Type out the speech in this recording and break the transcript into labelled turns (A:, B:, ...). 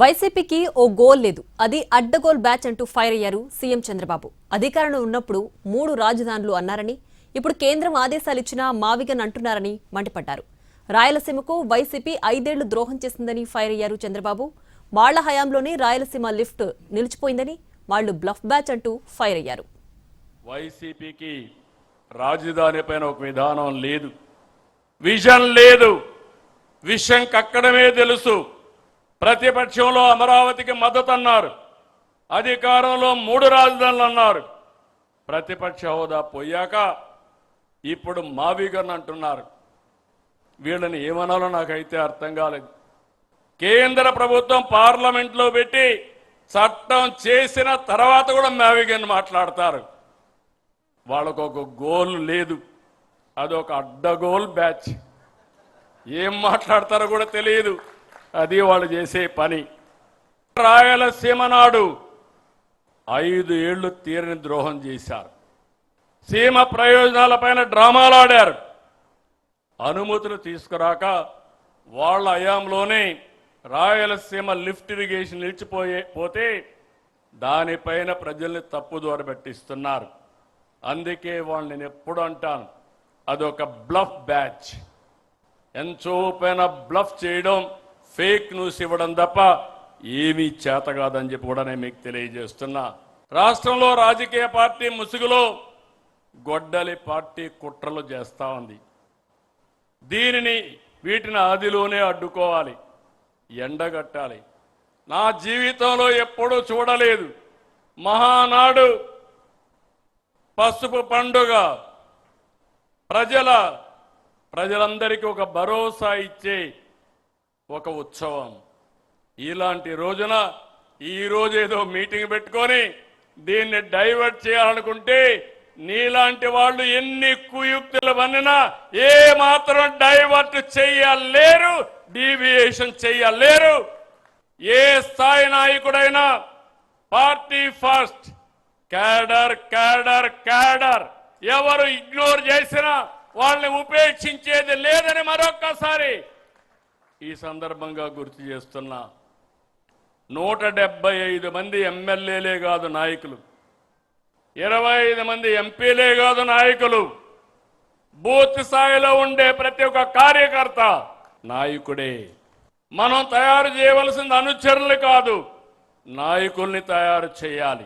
A: వైసీపీకి ఓ గోల్ లేదు, అది అడ్డగోల్ బ్యాచ్ అంటూ ఫైర్ అయ్యారు సీఎం చంద్రబాబు. అధికారంలో ఉన్నప్పుడు 3 రాజధానులు అన్నారని, ఇప్పుడు కేంద్రం ఆదేశాలిచ్చినా మావిగన్ అంటున్నారని మండిపడ్డారు. రాయలసీమకు వైసీపీ 5 ఏళ్లు ద్రోహం చేసిందని ఫైర్ అయ్యారు చంద్రబాబు. వాళ్ల హయాంలోనే రాయలసీమ లిఫ్ట్ నిలిచిపోయిందని, వాళ్లు బ్లఫ్ బ్యాచ్ అంటూ ఫైర్ అయ్యారు.
B: వైసీపీకి రాజధాని పైన ఒక విధానం లేదు, విజన్ లేదు, విషయం కక్కడమే తెలుసు. ప్రతిపక్షంలో అమరావతికి మద్దతు అన్నారు, అధికారంలో 3 రాజధానులు అన్నారు. ప్రతిపక్ష హోదా పోయాక ఇప్పుడు మావిగన్ అంటున్నారు. వీళ్ళని ఏమనాలో నాకైతే అర్థం కాలేదు. కేంద్ర ప్రభుత్వం పార్లమెంట్లో పెట్టి చట్టం చేసిన తర్వాత కూడా మావిగన్ మాట్లాడతారు. వాళ్ళకు ఒక గోల్ లేదు, అదొక అడ్డగోల్ బ్యాచ్. ఏం మాట్లాడతారో కూడా తెలియదు, అది వాళ్ళు చేసే పని. రాయలసీమ నాడు 5 ఏళ్లు తీరని ద్రోహం చేశారు. సీమ ప్రయోజనాలపైన డ్రామాలు ఆడారు. అనుమతులు తీసుకురాక వాళ్ళ హయాంలోనే రాయలసీమ లిఫ్ట్ ఇరిగేషన్ నిలిచిపోతే దానిపైన ప్రజల్ని తప్పుదోవ పట్టిస్తున్నారు. అందుకే వాళ్ళు నేను ఎప్పుడు అంటాను, అదొక బ్లఫ్ బ్యాచ్. ఎంతో పైన బ్లఫ్ చేయడం, ఫేక్ న్యూస్ ఇవ్వడం తప్ప ఏమీ చేత కాదని చెప్పి కూడా నేను మీకు తెలియజేస్తున్నా. రాష్ట్రంలో రాజకీయ పార్టీ ముసుగులో గొడ్డలి పార్టీ కుట్రలు చేస్తా ఉంది. వీటిని ఆదిలోనే అడ్డుకోవాలి, ఎండగట్టాలి. నా జీవితంలో ఎప్పుడూ చూడలేదు, మహానాడు పసుపు పండుగ ప్రజలందరికీ ఒక భరోసా ఇచ్చే ఒక ఉత్సవం. ఇలాంటి రోజున ఈ రోజు ఏదో మీటింగ్ పెట్టుకొని దీన్ని డైవర్ట్ చేయాలనుకుంటే నీలాంటి వాళ్ళు ఎన్ని కుయుక్తులు వన్నినా ఏ మాత్రం డైవర్ట్ చెయ్యలేరు, డీవియేషన్ చెయ్యలేరు. ఏ స్థాయి నాయకుడైనా party first, cadre cadre cadre. ఎవరు ఇగ్నోర్ చేసినా వాళ్ళని ఉపేక్షించేది లేదని మరొక్కసారి ఈ సందర్భంగా గుర్తు చేస్తున్నా. 175 మంది ఎమ్మెల్యేలే కాదు నాయకులు, 25 మంది ఎంపీలే కాదు నాయకులు, బూత్ స్థాయిలో ఉండే ప్రతి ఒక్క కార్యకర్త నాయకుడే. మనం తయారు చేయవలసింది అనుచరులు కాదు, నాయకుల్ని తయారు చేయాలి.